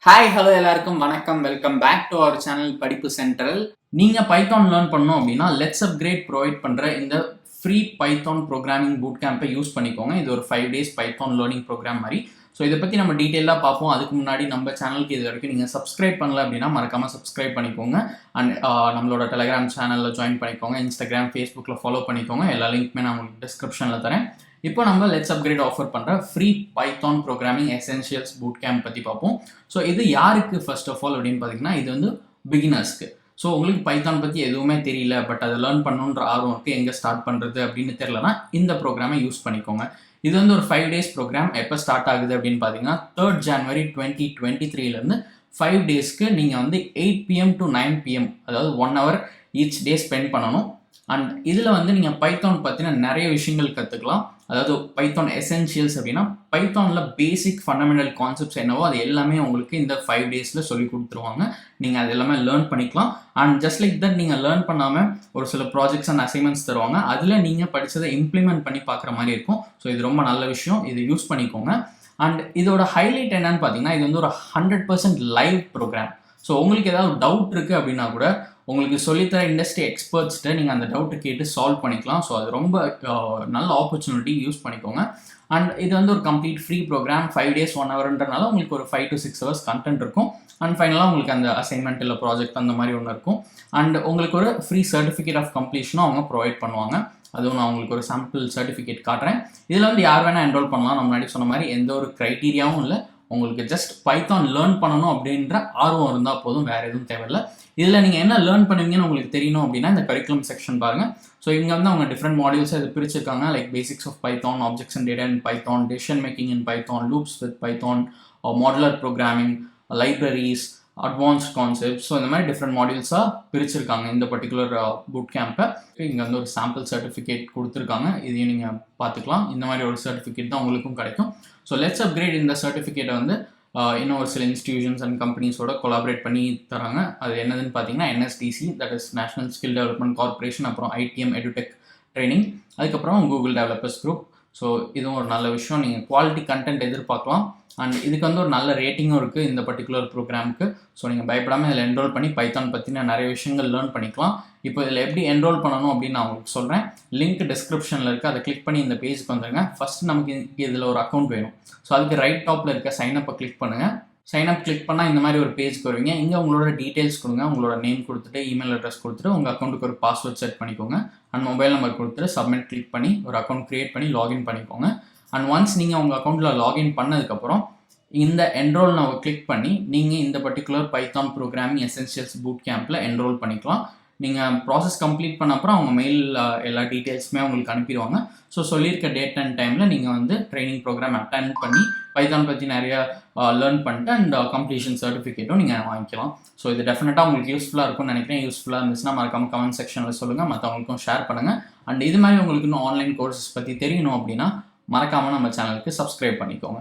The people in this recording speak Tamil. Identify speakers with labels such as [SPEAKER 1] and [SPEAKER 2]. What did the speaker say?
[SPEAKER 1] ஹாய் ஹலோ எல்லாருக்கும் வணக்கம். Welcome back to our channel Padippu central. நீங்கள் பைத்தான் லேர்ன் பண்ணணும் அப்படின்னா லெட்ஸ் அப்கிரேட் ப்ரொவைட் பண்ணுற இந்த ஃப்ரீ பைத்தான் ப்ரோக்ராமிங் பூட் கேம்பை யூஸ் பண்ணிக்கோங்க. இது ஒரு 5 days பைத்தான் லேர்னிங் ப்ரோக்ராம் மாதிரி. ஸோ இதை பற்றி நம்ம டீட்டெயிலாக பார்ப்போம். அதுக்கு முன்னாடி நம்ம சேனலுக்கு இது வரைக்கும் நீங்கள் சப்ஸ்கிரைப் பண்ணல அப்படின்னா மறக்காமல் சப்ஸ்கிரைப் பண்ணிக்கோங்க. அண்ட் நம்மளோட டெலிகிராம் சேனலில் ஜாயின் பண்ணிக்கோங்க. இன்ஸ்டாகிராம், ஃபேஸ்புக்கில் ஃபாலோ பண்ணிக்கோங்க. எல்லா லிங்க்குமே நான் உங்களுக்கு டிஸ்கிரிப்ஷனில் தரேன். இப்போ நம்ம லெட்ஸ் அப்கிரேட் ஆஃபர் பண்ணுற free Python programming essentials boot camp பற்றி பார்ப்போம். ஸோ இது யாருக்கு ஃபர்ஸ்ட் ஆஃப் ஆல் அப்படின்னு பார்த்தீங்கன்னா, இது வந்து பிகினர்ஸ்க்கு. ஸோ உங்களுக்கு பைத்தான் பற்றி எதுவுமே தெரியல, பட் அதை லேர்ன் பண்ணணுன்ற ஆர்வம் இருக்குது, எங்கே ஸ்டார்ட் பண்ணுறது அப்படின்னு தெரியலனா இந்த ப்ரோக்ராமை யூஸ் பண்ணிக்கோங்க. இது வந்து ஒரு 5 days ப்ரோக்ராம். எப்போ ஸ்டார்ட் ஆகுது அப்படின்னு பார்த்தீங்கன்னா 3rd January 2023 5 daysக்கு நீங்கள் வந்து 8 PM to 9 PM, அதாவது 1 hour ஈச் டே ஸ்பெண்ட் பண்ணணும். அண்ட் இதில் வந்து நீங்கள் பைத்தான் பற்றின நிறைய விஷயங்கள் கற்றுக்கலாம். அதாவது பைத்தான் எசென்ஷியல்ஸ் அப்படின்னா பைத்தானில் பேசிக் ஃபண்டமெண்டல் கான்செப்ட்ஸ் என்னவோ அது எல்லாமே உங்களுக்கு இந்த 5 daysல சொல்லி கொடுத்துருவாங்க. நீங்கள் அது எல்லாமே லேர்ன் பண்ணிக்கலாம். அண்ட் ஜஸ்ட் லைக் தட் நீங்கள் லேர்ன் பண்ணாமல் ஒரு சில ப்ராஜெக்ட்ஸ் அண்ட் அசைன்மெண்ட்ஸ் தருவாங்க. அதில் நீங்கள் படித்ததை இம்ப்ளிமெண்ட் பண்ணி பார்க்குற மாதிரி இருக்கும். ஸோ இது ரொம்ப நல்ல விஷயம். இது யூஸ் பண்ணிக்கோங்க. அண்ட் இதோட ஹைலைட் என்னன்னு பார்த்தீங்கன்னா, இது வந்து ஒரு 100% லைவ் ப்ரோக்ராம். ஸோ உங்களுக்கு ஏதாவது டவுட் இருக்குது அப்படின்னா கூட உங்களுக்கு சொல்லித்தர இண்டஸ்ட்ரி எக்ஸ்பர்ட்ஸ்கிட்ட நீங்கள் அந்த டவுட்டு கேட்டு சால்வ் பண்ணிக்கலாம். ஸோ அது ரொம்ப நல்ல ஆப்பர்ச்சுனிட்டி, யூஸ் பண்ணிக்கோங்க. அண்ட் இது வந்து ஒரு கம்ப்ளீட் ஃப்ரீ ப்ரோக்ராம். 5 days 1 hourன்றனால உங்களுக்கு ஒரு 5 to 6 hours கண்டென்ட் இருக்கும். அண்ட் ஃபைனலாக உங்களுக்கு அந்த அசைன்மெண்ட் இல்லை ப்ராஜெக்ட் அந்த மாதிரி ஒன்று இருக்கும். அண்ட் உங்களுக்கு ஒரு ஃப்ரீ சர்டிஃபிகேட் ஆஃப் கம்ப்ளீஷனும் அவங்க ப்ரொவைட் பண்ணுவாங்க. அதுவும் நான் உங்களுக்கு ஒரு சாம்பிள் சர்டிஃபிகேட் காட்டுறேன். இதில் வந்து யார் வேணால் என்ரோல் பண்ணலாம். நம்ம முன்னாடி சொன்ன மாதிரி எந்த ஒரு க்ரைட்டீரியாவும் இல்லை. உங்களுக்கு ஜஸ்ட் பைத்தான் லேர்ன் பண்ணணும் அப்படின்ற ஆர்வம் இருந்தால் போதும், வேறு எதுவும் தேவையில்லை. இதில் நீங்கள் என்ன லேர்ன் பண்ணுவீங்கன்னு உங்களுக்கு தெரியணும் அப்படின்னா இந்த கரிக்குலம் செக்ஷன் பாருங்கள். ஸோ இங்கே வந்து அவங்க டிஃப்ரெண்ட் மாடியூல்ஸை இது பிரிச்சிருக்காங்க. Like basics of Python, objects and data in Python, decision making in Python, loops with Python, modular programming, libraries, advanced concepts. So இந்த மாதிரி டிஃப்ரெண்ட் மாடியூல்ஸாக பிரிச்சிருக்காங்க இந்த பர்டிகுலர் பூட் கேம்பை. இங்கே வந்து ஒரு சாம்பிள் சர்டிஃபிகேட் கொடுத்துருக்காங்க. இதையும் நீங்கள் பார்த்துக்கலாம். இந்த மாதிரி ஒரு சர்டிஃபிகேட் தான் உங்களுக்கும் கிடைக்கும். ஸோ லெட்ஸ் அப்கிரேட் இந்த சர்டிஃபிகேட்டை வந்து இன்னும் ஒரு சில இன்ஸ்டிடியூஷன்ஸ் அண்ட் கம்பெனிஸோட கொலாபரேட் பண்ணி தராங்க. அது என்னதுன்னு பார்த்தீங்கன்னா NSDC, that is national skill development corporation, அப்புறம் ITM எடுடெக் ட்ரைனிங், அதுக்கப்புறம் கூகுள் டெவலப்பர்ஸ் குரூப். ஸோ இதுவும் ஒரு நல்ல விஷயம். நீங்கள் குவாலிட்டி கண்டென்ட் எதிர்பார்க்கலாம். அண்ட் இதுக்கு வந்து ஒரு நல்ல ரேட்டிங்கும் இருக்குது இந்த பர்டிகுலர் ப்ரோக்ராமுக்கு. ஸோ நீங்கள் பயப்படாமல் இதில் என்ரோல் பண்ணி பைத்தான் பற்றின நிறைய விஷயங்கள் லேர்ன் பண்ணிக்கலாம். இப்போ இதில் எப்படி என்ரோல் பண்ணணும் அப்படின்னு நான் உங்களுக்கு சொல்கிறேன். லிங்க் டிஸ்கிரிப்ஷனில் இருக்குது. அதை கிளிக் பண்ணி இந்த பேஜுக்கு வந்துடுங்க. ஃபஸ்ட்டு நமக்கு இதில் ஒரு அக்கௌண்ட் வேணும். ஸோ அதுக்கு ரைட் டாப்பில் இருக்க சைனப்பை கிளிக் பண்ணுங்கள். சைனப் கிளிக் பண்ணால் இந்த மாதிரி ஒரு பேஜ்க்கு வருவீங்க. இங்கே உங்களோட டீட்டெயில்ஸ் கொடுங்க. உங்களோட நேம் கொடுத்துட்டு, இமெயில் அட்ரஸ் கொடுத்துட்டு, உங்கள் அக்கௌண்ட்டுக்கு ஒரு பாஸ்வேர்ட் செட் பண்ணிக்கோங்க. அண்ட் மொபைல் நம்பர் கொடுத்துட்டு சப்மிட் கிளிக் பண்ணி ஒரு அக்கௌண்ட் க்ரியேட் பண்ணி லாகின் பண்ணிக்கோங்க. அண்ட் ஒன்ஸ் நீங்கள் உங்கள் அக்கௌண்ட்டில் லாகின் பண்ணதுக்கப்புறம் இந்த என்ரோல் நவ் கிளிக் பண்ணி நீங்கள் இந்த particular Python programming essentials boot கேம்பில் என்ரோல் பண்ணிக்கலாம். நீங்கள் ப்ராசஸ் கம்ப்ளீட் பண்ண அப்புறம் அவங்க மெயில் எல்லா டீட்டெயில்ஸுமே உங்களுக்கு அனுப்பிடுவாங்க. ஸோ சொல்லியிருக்க டேட் அண்ட் டைமில் நீங்கள் வந்து ட்ரைனிங் ப்ரோக்ராம் அட்டெண்ட் பண்ணி பைத்தான் பற்றி நிறையா லேர்ன் பண்ணிட்டு அண்ட் கம்ப்ளீஷன் சர்டிஃபிகேட்டும் நீங்கள் வாங்கிக்கலாம். ஸோ இது டெஃபினட்டாக உங்களுக்கு யூஸ்ஃபுல்லாக இருக்கும்னு நினைக்கிறேன். யூஸ்ஃபுல்லாக இருந்துச்சுன்னா மறக்காம கமெண்ட் செக்ஷனில் சொல்லுங்கள். மற்றவங்களுக்கும் ஷேர் பண்ணுங்கள். அண்ட் இது மாதிரி உங்களுக்கு இன்னும் ஆன்லைன் கோர்சஸ் பற்றி தெரியணும் அப்படின்னா மறக்காமல் நம்ம சேனலுக்கு சப்ஸ்கிரைப் பண்ணிக்கோங்க.